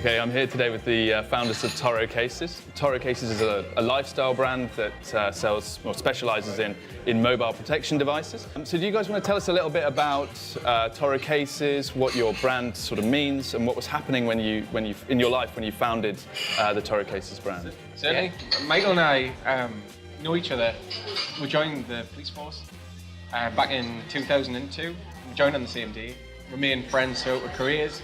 Okay, I'm here today with the founders of TORRO Cases. TORRO Cases is a lifestyle brand that sells or specialises in mobile protection devices. So do you guys want to tell us a little bit about TORRO Cases, what your brand sort of means, and what was happening when you in your life when you founded the TORRO Cases brand? Certainly. Yeah. Michael and I know each other. We joined the police force back in 2002. We joined on the same day. Remained friends throughout our careers.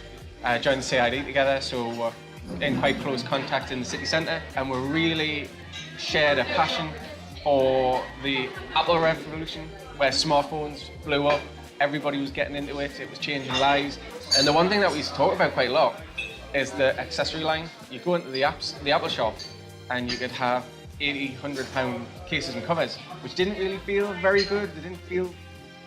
Joined the CID together, so we're in quite close contact in the city centre, and we really shared a passion for the Apple revolution, where smartphones blew up, everybody was getting into it, it was changing lives. And the one thing that we used to talk about quite a lot is the accessory line. You go into the Apple shop, and you could have 80, £100 cases and covers, which didn't really feel very good, they didn't feel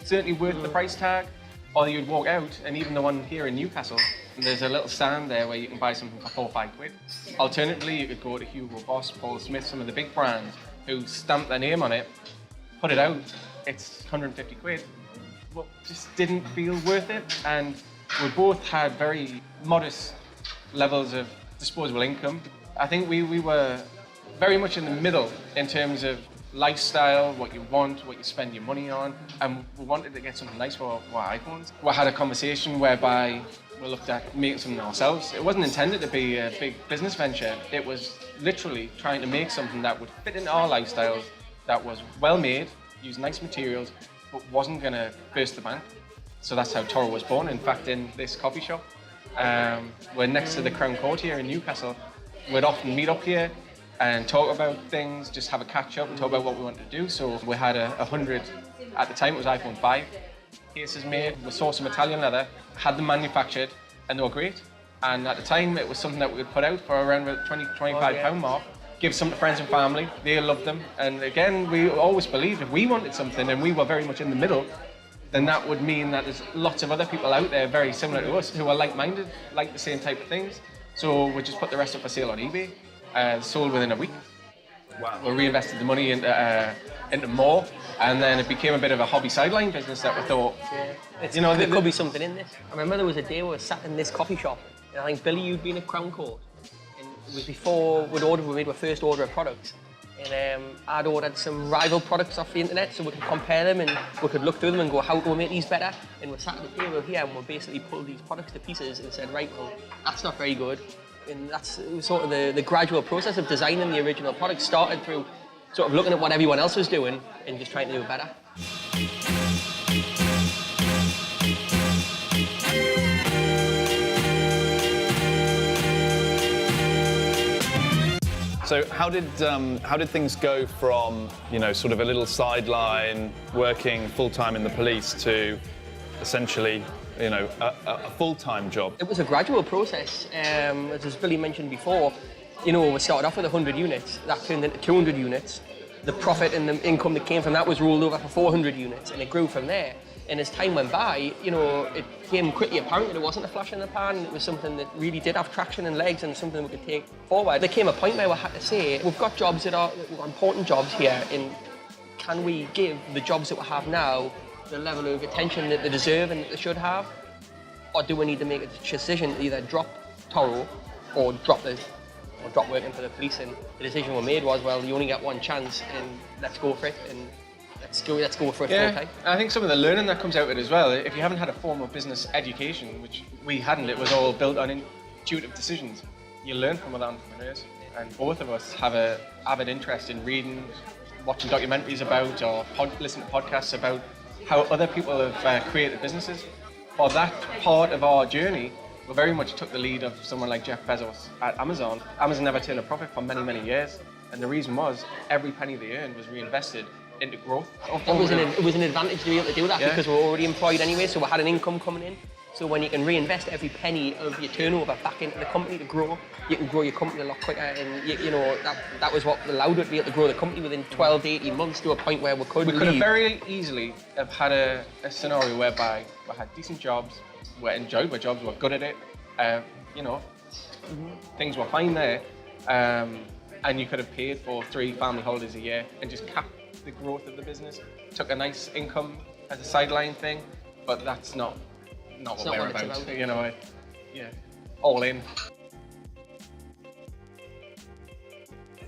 certainly worth the price tag. Or you'd walk out, and even the one here in Newcastle, there's a little stand there where you can buy something for £4 or £5. Alternatively, you could go to Hugo Boss, Paul Smith, some of the big brands who stamp their name on it, put it out, it's £150, but just didn't feel worth it. And we both had very modest levels of disposable income. I think we were very much in the middle in terms of lifestyle, what you want, what you spend your money on, and we wanted to get something nice for our iPhones. We had a conversation whereby we looked at making something ourselves. It wasn't intended to be a big business venture. It was literally trying to make something that would fit into our lifestyles, that was well made, used nice materials, but wasn't going to burst the bank. So that's how TORRO was born. In fact, in this coffee shop, we're next to the Crown Court here in Newcastle. We'd often meet up here and talk about things, just have a catch up and talk about what we wanted to do. So we had 100, at the time it was iPhone 5, cases made. We saw some Italian leather, had them manufactured, and they were great. And at the time it was something that we could put out for around the £20–25 mark, give some to friends and family, they loved them. And again, we always believed if we wanted something and we were very much in the middle, then that would mean that there's lots of other people out there very similar to us who are like-minded, like the same type of things. So we just put the rest up for sale on eBay. Sold within a week. Wow. We reinvested the money into more, and then it became a bit of a hobby sideline business that we thought, there could be something in this. I remember there was a day we were sat in this coffee shop, and I think Billy, you'd been at Crown Court, and it was before we made our first order of products, and I'd ordered some rival products off the internet so we could compare them and we could look through them and go, how can we make these better? And we sat at the table here and we basically pulled these products to pieces and said, right, well, that's not very good. And that's sort of the gradual process of designing the original product started through sort of looking at what everyone else was doing and just trying to do it better. So how did things go from, sort of a little sideline, working full-time in the police to essentially a full-time job? It was a gradual process. As Billy mentioned before, we started off with 100 units. That turned into 200 units. The profit and the income that came from that was rolled over for 400 units, and it grew from there. And as time went by, it became quickly apparent that it wasn't a flash in the pan. It was something that really did have traction and legs and something we could take forward. There came a point where we had to say, we've got jobs that are important jobs here, and can we give the jobs that we have now the level of attention that they deserve and that they should have? Or do we need to make a decision to either drop TORRO or drop working for the police? And the decision we made was, well, you only get one chance, and let's go for it, and let's go for it full time. I think some of the learning that comes out of it as well, if you haven't had a formal business education, which we hadn't, it was all built on intuitive decisions, you learn from other entrepreneurs. And both of us have an avid interest in reading, watching documentaries about, or listening to podcasts about how other people have created businesses. For that part of our journey, we very much took the lead of someone like Jeff Bezos at Amazon. Amazon never turned a profit for many, many years. And the reason was every penny they earned was reinvested into growth. It was an advantage to be able to do that because we were already employed anyway, so we had an income coming in. So when you can reinvest every penny of your turnover back into the company to grow, you can grow your company a lot quicker. And that was what allowed us to be able to grow the company within 12 to 18 months to a point where we could leave. We could have very easily have had a scenario whereby we had decent jobs, we enjoyed our jobs, we were good at it, things were fine there, and you could have paid for 3 family holidays a year and just capped the growth of the business, took a nice income as a sideline thing, but that's not what we're about. All in.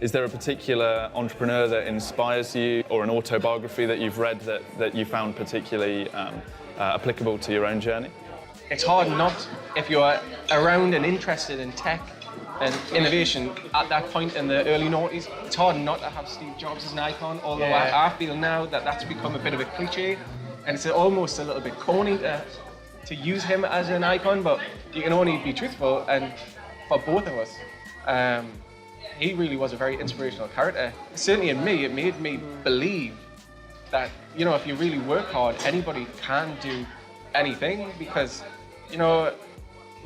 Is there a particular entrepreneur that inspires you, or an autobiography that you've read that you found particularly applicable to your own journey? It's hard not, if you're around and interested in tech and innovation at that point in the early noughties, it's hard not to have Steve Jobs as an icon, although I feel now that that's become a bit of a cliche, and it's almost a little bit corny to use him as an icon, but you can only be truthful, and for both of us, he really was a very inspirational character. Certainly in me, it made me believe that, you know, if you really work hard, anybody can do anything, because, you know,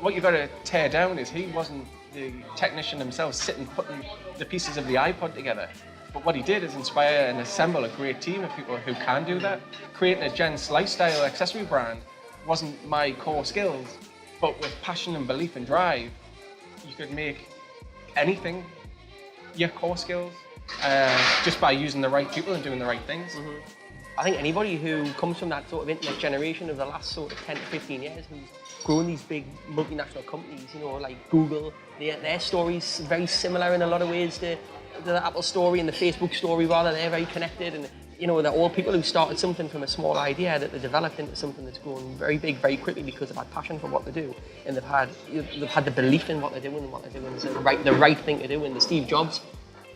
what you've got to tear down is he wasn't the technician himself sitting putting the pieces of the iPod together. But what he did is inspire and assemble a great team of people who can do that. Creating a gents lifestyle accessory brand wasn't my core skills, but with passion and belief and drive, you could make anything your core skills just by using the right people and doing the right things. I think anybody who comes from that sort of internet generation of the last sort of 10 to 15 years who's grown these big multinational companies, you know, like Google, their story's very similar in a lot of ways to the Apple story and the Facebook story, rather. They're very connected, and, you know, they're all people who started something from a small idea that they developed into something that's grown very big very quickly because they've had passion for what they do, and they've had the belief in what they're doing, and what they're doing is the right thing to do. And the Steve Jobs,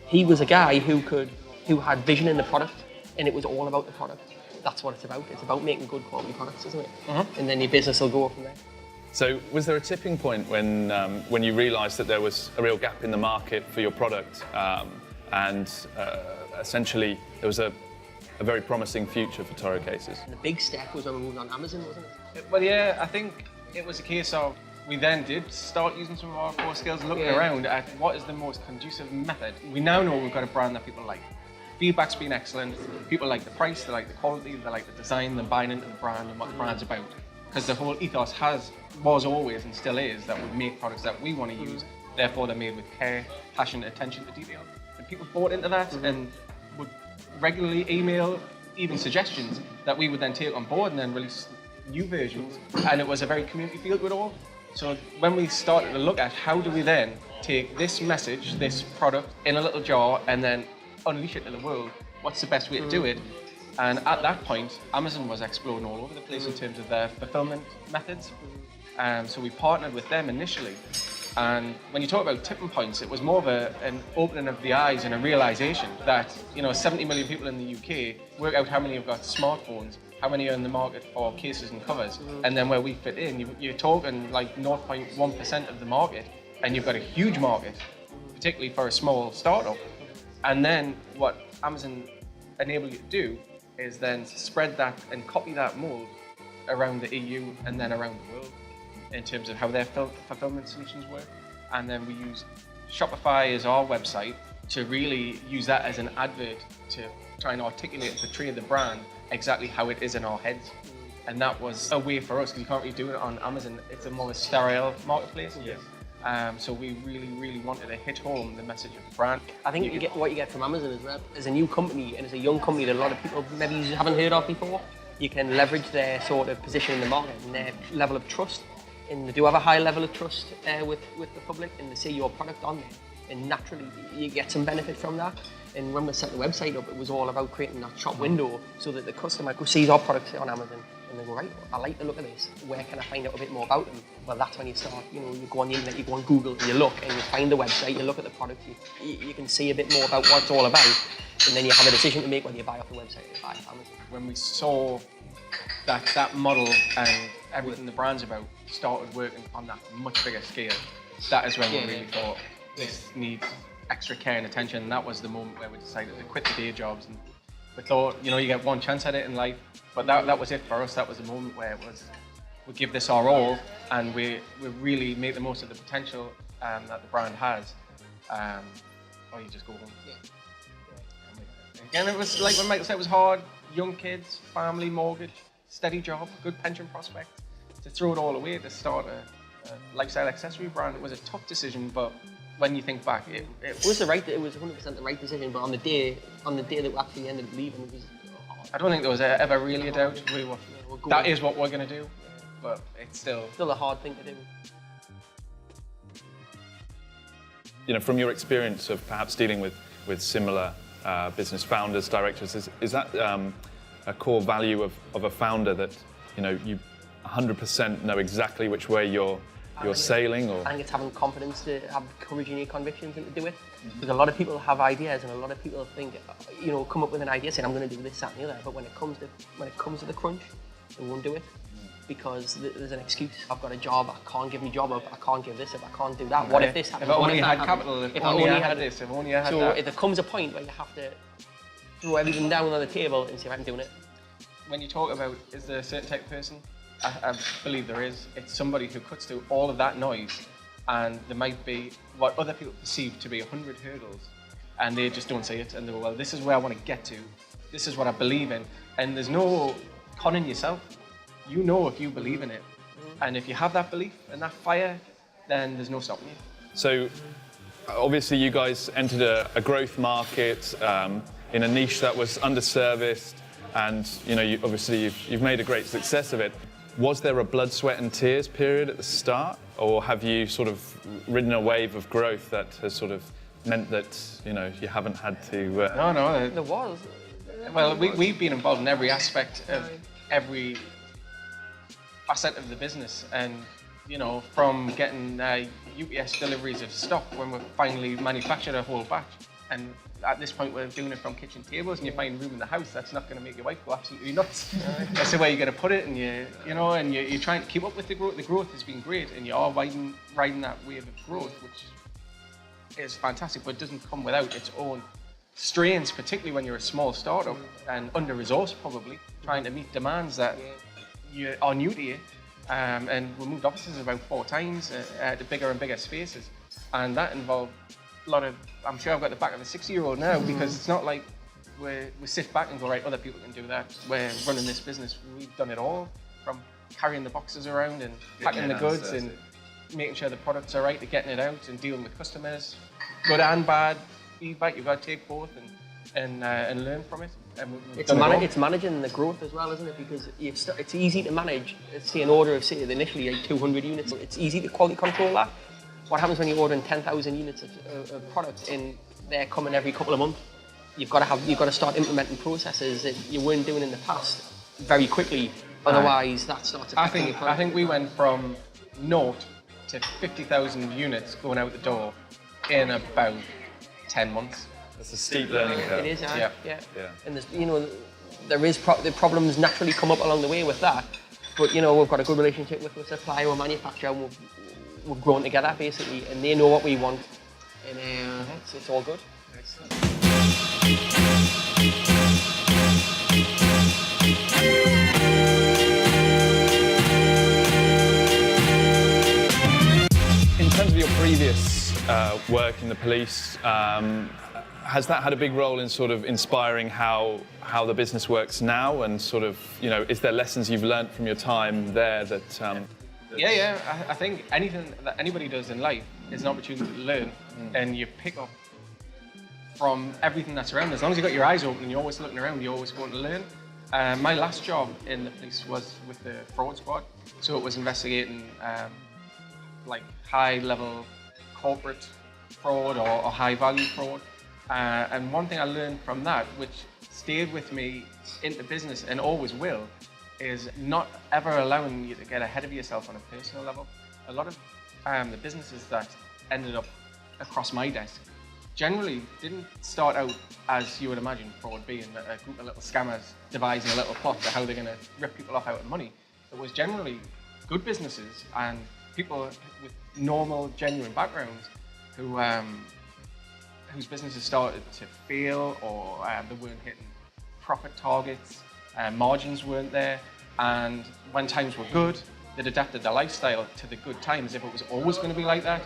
he was a guy who had vision in the product, and it was all about the product. That's what it's about. It's about making good quality products, isn't it? And then your business will go from there. So was there a tipping point when you realised that there was a real gap in the market for your product, and essentially there was a very promising future for TORRO cases? And the big step was when we moved on Amazon, wasn't it? Well, yeah, I think it was a case of we then did start using some of our core skills and looking around at what is the most conducive method. We now know we've got a brand that people like. Feedback's been excellent. People like the price, they like the quality, they like the design, they're buying into the brand and what the brand's about. Because the whole ethos was always and still is that we make products that we want to use, therefore they're made with care, passion, attention to detail. And people bought into that and would regularly email even suggestions that we would then take on board and then release new versions. And it was a very community feel to it all. So when we started to look at how do we then take this message, this product in a little jar and then unleash it to the world, what's the best way to do it? And at that point, Amazon was exploding all over the place in terms of their fulfillment methods. So we partnered with them initially. And when you talk about tipping points, it was more of an opening of the eyes and a realization that, you know, 70 million people in the UK, work out how many have got smartphones, how many are in the market for cases and covers, and then where we fit in, you're talking like 0.1% of the market, and you've got a huge market, particularly for a small startup. And then what Amazon enabled you to do is then spread that and copy that mold around the EU and then around the world in terms of how their fulfillment solutions work. And then we use Shopify as our website to really use that as an advert to try and articulate and portray the brand exactly how it is in our heads. And that was a way for us, because you can't really do it on Amazon. It's a more sterile marketplace. Yes. So we really wanted to hit home the message of the brand. I think what you get from Amazon is that as a new company and as a young company that a lot of people maybe haven't heard of before, you can leverage their sort of position in the market and their level of trust. And they do have a high level of trust with the public, and they see your product on there. And naturally, you get some benefit from that. And when we set the website up, it was all about creating that shop window so that the customer sees our products on Amazon and they go, right, I like the look of this. Where can I find out a bit more about them? Well, that's when you start, you know, you go on the internet, you go on Google, you look and you find the website, you look at the product, you can see a bit more about what it's all about. And then you have a decision to make whether you buy off the website or buy off Amazon. When we saw that model and everything the brand's about started working on that much bigger scale, that is when we really thought this needs extra care and attention. And that was the moment where we decided to quit the day jobs. And we thought, you know, you get one chance at it in life, but that was it for us. That was the moment where it was, we give this our all and we really make the most of the potential that the brand has. Or you just go home. Again, it was like when Michael said, it was hard. Young kids, family, mortgage, steady job, good pension prospect. To throw it all away to start a lifestyle accessory brand, it was a tough decision, but when you think back, it was 100% the right decision. But on the day that we actually ended up leaving, it was. I don't think there was ever really a doubt. That is what we're going to do, but it's still a hard thing to do. You know, from your experience of perhaps dealing with with similar business founders, directors. Is that a core value of a founder, that you 100% know exactly which way you're sailing? Or I think it's having confidence, to have courage in your convictions and to do it. Because a lot of people have ideas, and a lot of people think, come up with an idea saying, I'm going to do this, that, and the other. But when it comes to the crunch, they won't do it, because there's an excuse. I've got a job, I can't give my job up, I can't give this up, I can't do that. What if this happens? If I only had capital, if only I had this, if only I had that. So there comes a point where you have to throw everything down on the table and say, I'm doing it. When you talk about, is there a certain type of person? I believe there is. It's somebody who cuts through all of that noise, and there might be what other people perceive to be 100 hurdles, and they just don't see it, and they go, well, this is where I want to get to, this is what I believe in, and there's no conning yourself. You know if you believe in it, and if you have that belief and that fire, then there's no stopping you. So obviously you guys entered a growth market in a niche that was underserviced, and obviously you've made a great success of it. Was there a blood, sweat and tears period at the start, or have you sort of ridden a wave of growth that has sort of meant that you haven't had to? No. There was. Well, we've been involved in every aspect of every facet of the business, and from getting UPS deliveries of stock when we finally manufactured a whole batch, and at this point we're doing it from kitchen tables, and you find room in the house that's not going to make your wife go absolutely nuts. That's the way you're going to put it, and you're trying to keep up with the growth. The growth has been great, and you are riding that wave of growth, which is fantastic, but it doesn't come without its own strains, particularly when you're a small startup and under-resourced, probably trying to meet demands that are new to you. And we moved offices about 4 times to bigger and bigger spaces, and that involved a lot of, I'm sure I've got the back of a 60-year-old now, because it's not like we sit back and go, right, other people can do that. We're running this business, we've done it all, from carrying the boxes around and packing the goods and making sure the products are right, to getting it out and dealing with customers, good and bad feedback. You've got to take both and learn from it. It's managing the growth as well, isn't it? Because it's easy to manage, say, an order of, say, initially 200 units. It's easy to quality control that. What happens when you're ordering 10,000 units of product and they're coming every couple of months? You've got to start implementing processes that you weren't doing in the past very quickly. Otherwise, that starts affecting your product. I think we went from 0 to 50,000 units going out the door in about 10 months. That's a steep learning curve. It is, yeah. And there's the problems naturally come up along the way with that. But we've got a good relationship with the supplier or manufacturer, and we've grown together basically, and they know what we want, and it's all good. Excellent. In terms of your previous work in the police, has that had a big role in sort of inspiring how the business works now, and sort of, is there lessons you've learned from your time there that... Yeah. I think anything that anybody does in life is an opportunity to learn, and you pick up from everything that's around. As long as you've got your eyes open and you're always looking around, you're always going to learn. My last job in the police was with the fraud squad, so it was investigating like high-level corporate fraud or high-value fraud. And one thing I learned from that, which stayed with me into business and always will, is not ever allowing you to get ahead of yourself on a personal level. A lot of the businesses that ended up across my desk generally didn't start out as you would imagine fraud being, a group of little scammers devising a little plot to how they're going to rip people off out of money. It was generally good businesses and people with normal, genuine backgrounds who whose businesses started to fail, or they weren't hitting profit targets, margins weren't there, and when times were good, they'd adapted their lifestyle to the good times, if it was always going to be like that.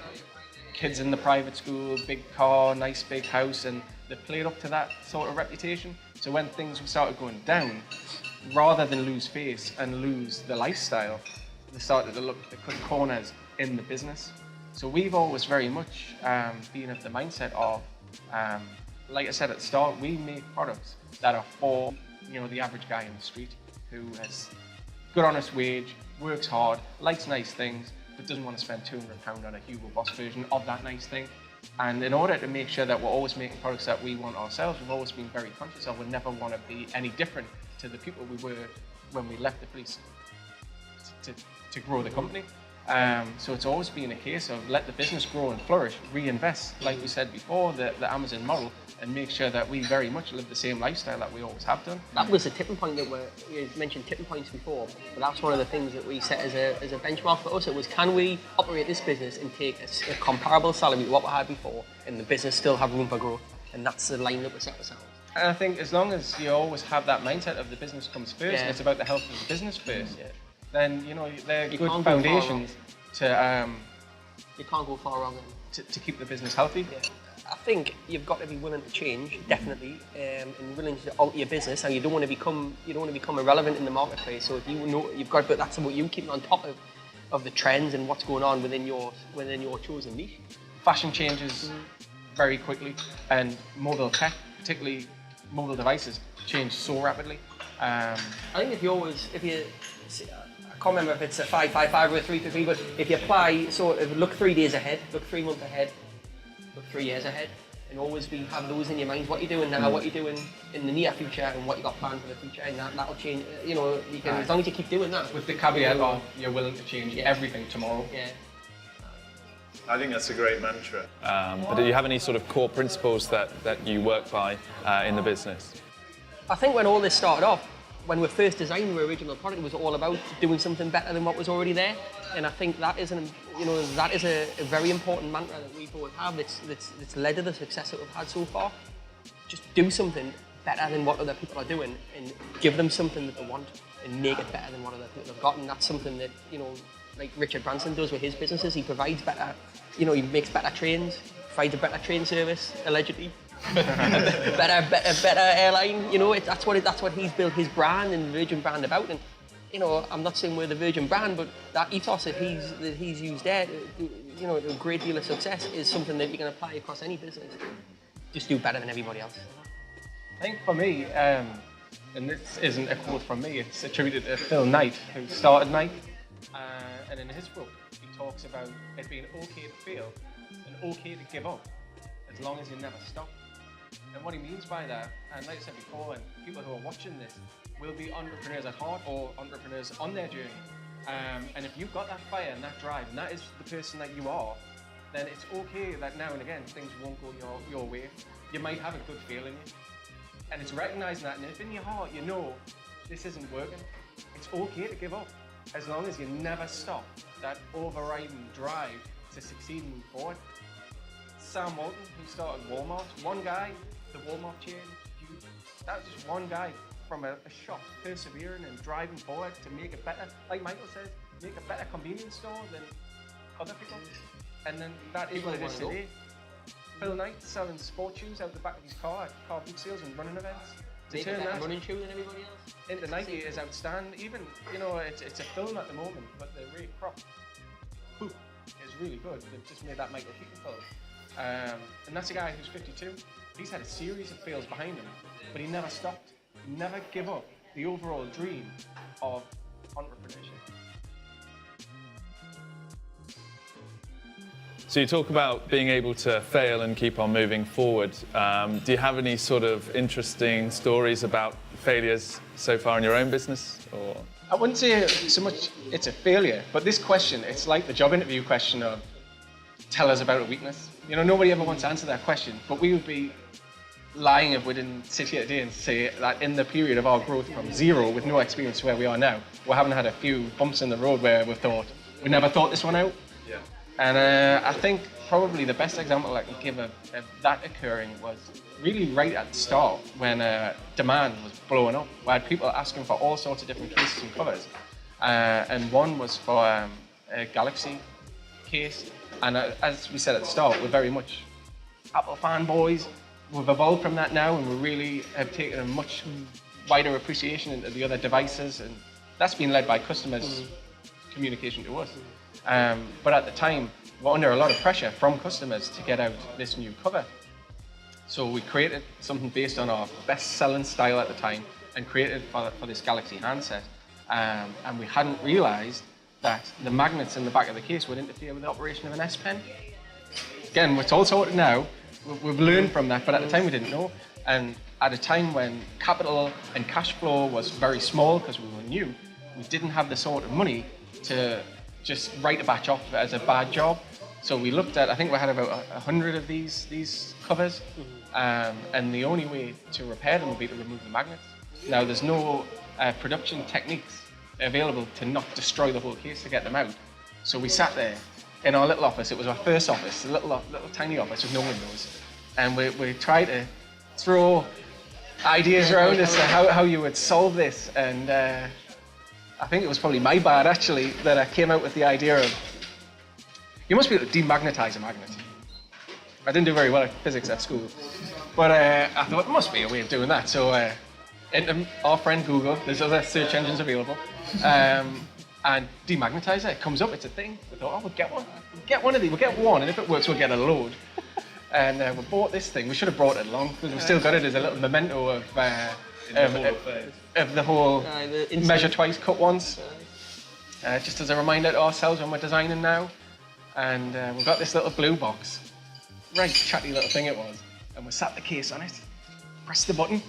Kids in the private school, big car, nice big house, and they played up to that sort of reputation. So when things started going down, rather than lose face and lose the lifestyle, they started to look to cut corners in the business. So we've always very much been of the mindset of, like I said at the start, we make products that are for the average guy in the street who has good honest wage, works hard, likes nice things, but doesn't want to spend £200 on a Hugo Boss version of that nice thing. And in order to make sure that we're always making products that we want ourselves, we've always been very conscious of we never want to be any different to the people we were when we left the police to grow the company. So it's always been a case of let the business grow and flourish, reinvest, like we said before, the Amazon model, and make sure that we very much live the same lifestyle that we always have done. That was a tipping point that you mentioned tipping points before, but that's one of the things that we set as a benchmark for us. It was, can we operate this business and take a comparable salary to what we had before, and the business still have room for growth? And that's the line that we set ourselves. And I think as long as you always have that mindset of the business comes first, and it's about the health of the business first, then they're good foundations to you can't go far wrong. To keep the business healthy. Yeah. I think you've got to be willing to change, definitely, and willing to alter your business. And you don't want to become irrelevant in the marketplace. So if you've got, but that's about you keeping on top of the trends and what's going on within your chosen niche. Fashion changes very quickly, and mobile tech, particularly mobile devices, change so rapidly. I think I can't remember if it's a 5-5-5 or a 3-3, but if you apply sort of look 3 days ahead, look 3 months ahead, look 3 years ahead, and always have those in your mind. What you're doing now, what you're doing in the near future, and what you got planned for the future, and that'll change. You can, as long as you keep doing that. With the caveat of you're willing to change everything tomorrow. Yeah. I think that's a great mantra. But do you have any sort of core principles that you work by in the business? I think when all this started off, when we first designed the original product, it was all about doing something better than what was already there. And I think that is a very important mantra that we both have that's led to the success that we've had so far. Just do something better than what other people are doing, and give them something that they want, and make it better than what other people have got. And that's something that, like Richard Branson does with his businesses. He provides better, he makes better trains, provides a better train service, allegedly. better airline, that's what he's built his brand and Virgin brand about. And I'm not saying we're the Virgin brand, but that ethos that he's used there, a great deal of success is something that you can apply across any business. Just do better than everybody else. I think for me, and this isn't a quote from me, it's attributed to Phil Knight, who started Knight, and in his book he talks about it being okay to fail and okay to give up, as long as you never stop. And what he means by that, and like I said before, and people who are watching this will be entrepreneurs at heart or entrepreneurs on their journey. And if you've got that fire and that drive, and that is the person that you are, then it's okay that now and again things won't go your way. You might have a good feeling, and it's recognizing that. And if in your heart you know this isn't working, it's okay to give up, as long as you never stop that overriding drive to succeed and move forward. Sam Walton, who started Walmart, one guy, the Walmart chain, that was just one guy from a shop persevering and driving forward to make it better. Like Michael says, make a better convenience store than other people. And then that is what it is today. Phil Knight selling sport shoes out the back of his car at car boot sales and running events. To turn that running shoe than everybody else into Nike is outstanding. Even, it's a film at the moment, but the Ray Kroc hoop is really good. They've just made that Michael Keaton film. And that's a guy who's 52. He's had a series of fails behind him, but he never stopped. He never gave up the overall dream of entrepreneurship. So you talk about being able to fail and keep on moving forward. Do you have any sort of interesting stories about failures so far in your own business? Or? I wouldn't say so much it's a failure, but this question, it's like the job interview question of tell us about a weakness. Nobody ever wants to answer that question, but we would be lying if we didn't sit here today and say that in the period of our growth from zero with no experience to where we are now, we haven't had a few bumps in the road where we never thought this one out. Yeah. And I think probably the best example I can give of that occurring was really right at the start when demand was blowing up. We had people asking for all sorts of different cases and covers. And one was for a Galaxy case. And as we said at the start, we're very much Apple fanboys. We've evolved from that now, and we really have taken a much wider appreciation into the other devices, and that's been led by customers' communication to us. But at the time, we're under a lot of pressure from customers to get out this new cover. So we created something based on our best-selling style at the time, and created for this Galaxy handset. And we hadn't realised that the magnets in the back of the case would interfere with the operation of an S Pen. again, it's all sorted now. We've learned from that, but at the time we didn't know. And at a time when capital and cash flow was very small because we were new, we didn't have the sort of money to just write a batch off as a bad job. So we looked at, I think we had about 100 of these covers, and the only way to repair them would be to remove the magnets. Now there's no production techniques available to not destroy the whole case to get them out. So we sat there in our little office. It was our first office, a little tiny office with no windows, and we tried to throw ideas around as to how you would solve this. And I think it was probably my bad actually that I came out with the idea of you must be able to demagnetize a magnet. I didn't do very well at physics at school, but I thought there must be a way of doing that. So into our friend Google, there's other search engines available, and demagnetizer, it comes up, it's a thing. We thought, oh, we'll get one. We'll get one of these, we'll get one, and if it works, we'll get a load. And we bought this thing. We should have brought it along, because we've still got it as a little memento of the whole measure twice, cut once. Just as a reminder to ourselves when we're designing now. And we've got this little blue box. Right chatty little thing it was. And we sat the case on it, pressed the button,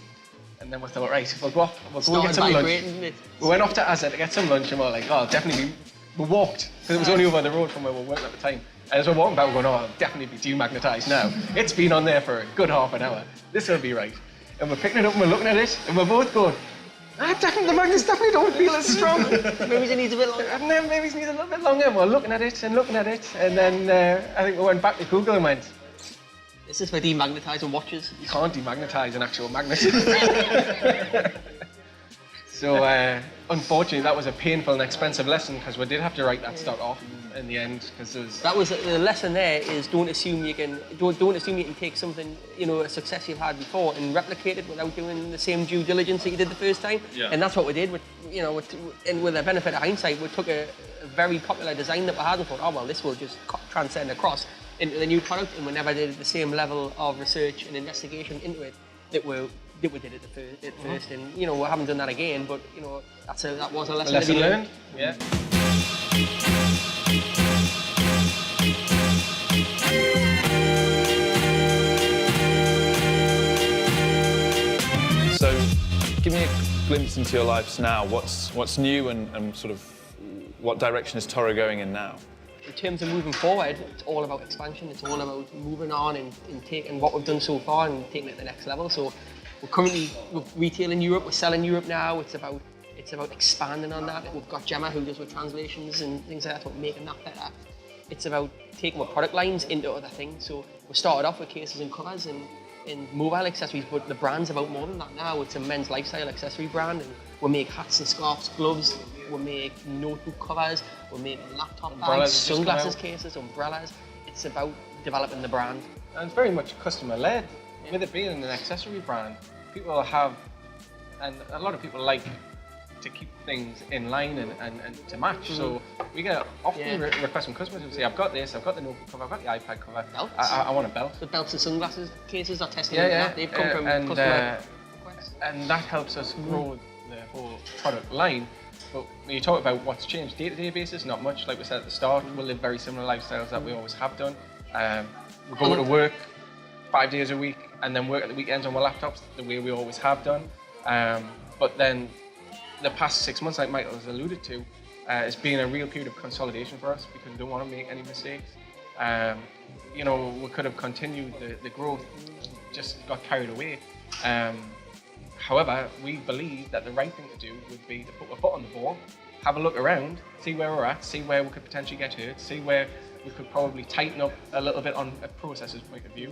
and then we thought, right, we'll go off, we'll go get some lunch. We went off to Azza to get some lunch, and we were like, oh, definitely, we walked, because it was only over the road from where we were working at the time. And as we're walking back, we're going, oh, it'll definitely be demagnetized now. It's been on there for a good half an hour. This will be right. And we're picking it up and we're looking at it, and we're both going, the magnets definitely don't feel as strong. Maybe it needs a bit longer. Maybe it needs a little bit longer. And we're looking at it, and then I think we went back to Google and went, this is for demagnetizing watches. You can't demagnetize an actual magnet. So unfortunately, that was a painful and expensive lesson because we did have to write that stock off in the end because there was. That was the lesson. There is don't assume you can take something, a success you've had before and replicate it without doing the same due diligence that you did the first time. Yeah. And that's what we did. And with the benefit of hindsight, we took a very popular design that we had and thought, oh well, this will just transcend across into the new product, and we never did the same level of research and investigation into it that we did at first. And we haven't done that again, but that was a lesson to be learned. Yeah. So, give me a glimpse into your lives now. What's new and sort of what direction is TORRO going in now? In terms of moving forward, it's all about expansion. It's all about moving on and taking what we've done so far and taking it to the next level. So we're currently retailing Europe. We're selling Europe now. It's about expanding on that. We've got Gemma who does with translations and things like that, about making that better. It's about taking our product lines into other things. So we started off with cases and covers and mobile accessories, but the brand's about more than that now. It's a men's lifestyle accessory brand, and we make hats and scarves, gloves. We make notebook covers. We make laptop bags, sunglasses cases, umbrellas. It's about developing the brand. And it's very much customer-led. Yeah. With it being an accessory brand, people have, and a lot of people like to keep things in line and to match. So we get often requests from customers who say, I've got this, I've got the notebook cover, I've got the iPad cover, I want a belt. The belts and sunglasses cases are testimony to that. They've come from customer requests. And that helps us grow the whole product line. But when you talk about what's changed day-to-day basis, not much. Like we said at the start, we'll live very similar lifestyles that we always have done. We go to work 5 days a week and then work at the weekends on our laptops the way we always have done. But then the past 6 months, like Michael has alluded to, has been a real period of consolidation for us because we don't want to make any mistakes. We could have continued the growth, just got carried away. However, we believe that the right thing to do would be to put a foot on the ball, have a look around, see where we're at, see where we could potentially get hurt, see where we could probably tighten up a little bit on a processor's point of view,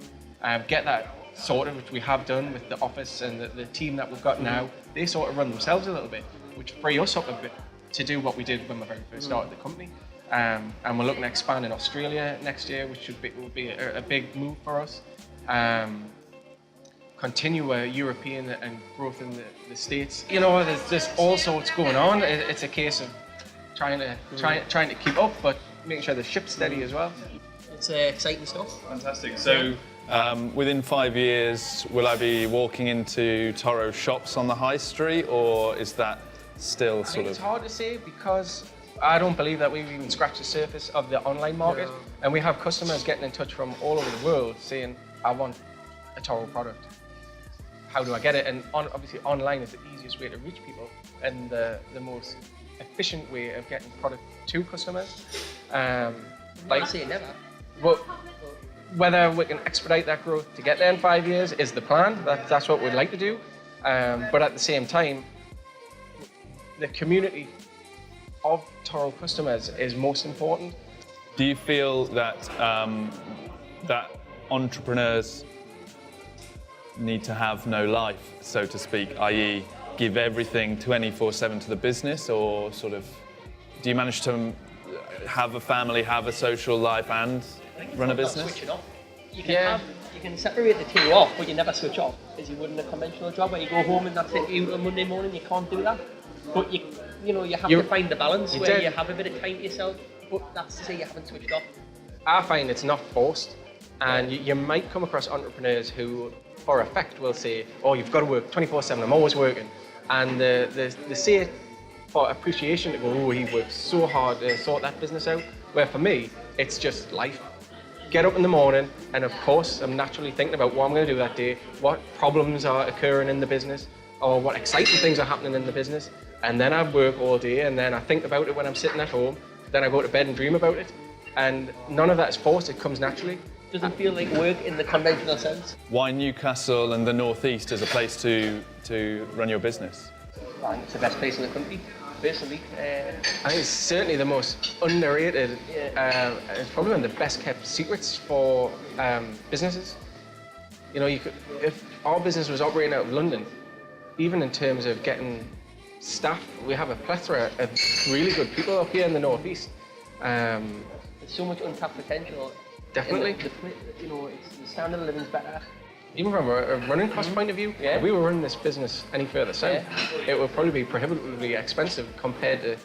get that sorted, which we have done with the office and the team that we've got now. They sort of run themselves a little bit, which free us up a bit to do what we did when we very first started the company. And we're looking to expand in Australia next year, which would be a big move for us. Continue European and growth in the States. There's all sorts going on. It's a case of trying to keep up, but making sure the ship's steady as well. It's exciting stuff. Fantastic. So within 5 years, will I be walking into TORRO shops on the high street, or is that still sort of... It's hard to say because I don't believe that we've even scratched the surface of the online market. And we have customers getting in touch from all over the world saying, I want a TORRO product. How do I get it? And obviously online is the easiest way to reach people and the most efficient way of getting product to customers. Like say never. But whether we can expedite that growth to get there in 5 years is the plan. That's what we'd like to do. But at the same time, the community of TORRO customers is most important. Do you feel that that entrepreneurs need to have no life, so to speak, i.e. give everything 24/7 to the business, or sort of do you manage to have a family, have a social life and run a business? Switching off. You can separate the two off, but you never switch off, as you would in a conventional job where you go home and that's it. On Monday morning, you can't do that. But you have to find the balance where you have a bit of time to yourself, but that's to say you haven't switched off. I find it's not forced, and you might come across entrepreneurs who, for effect, will say, "Oh, you've got to work 24/7. I'm always working," and they say it for appreciation to go, "Oh, he works so hard to sort that business out." Where for me, it's just life. Get up in the morning, and of course, I'm naturally thinking about what I'm going to do that day, what problems are occurring in the business, or what exciting things are happening in the business. And then I work all day, and then I think about it when I'm sitting at home. Then I go to bed and dream about it. And none of that is forced, it comes naturally. Doesn't feel like work in the conventional sense. Why Newcastle and the Northeast as a place to run your business? I think it's the best place in the country, personally. I think it's certainly the most underrated, it's probably one of the best kept secrets for businesses. You know, if our business was operating out of London, even in terms of getting staff, we have a plethora of really good people up here in the Northeast. There's so much untapped potential. Definitely. The standard of living's better. Even from a running cost point of view, if we were running this business any further south, it would probably be prohibitively expensive compared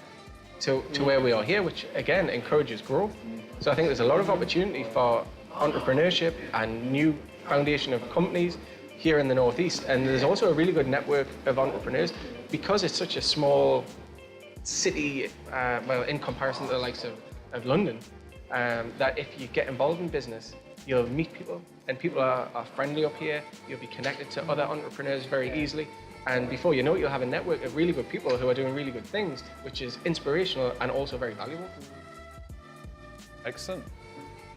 to where we are here, which again encourages growth. So I think there's a lot of opportunity for entrepreneurship and new foundation of companies here in the Northeast. And there's also a really good network of entrepreneurs because it's such a small city, in comparison to the likes of London, that if you get involved in business, you'll meet people, and people are friendly up here. You'll be connected to other entrepreneurs very easily. And before you know it, you'll have a network of really good people who are doing really good things, which is inspirational and also very valuable. Excellent.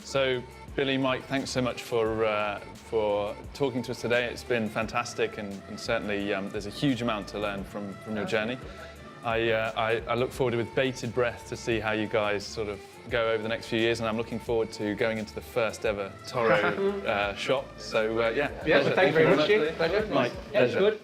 So, Billy, Mike, thanks so much for talking to us today. It's been fantastic, and certainly there's a huge amount to learn from your journey. I look forward with bated breath to see how you guys sort of go over the next few years, and I'm looking forward to going into the first ever TORRO shop. So, thank you very much. Mike, Pleasure. pleasure. Good.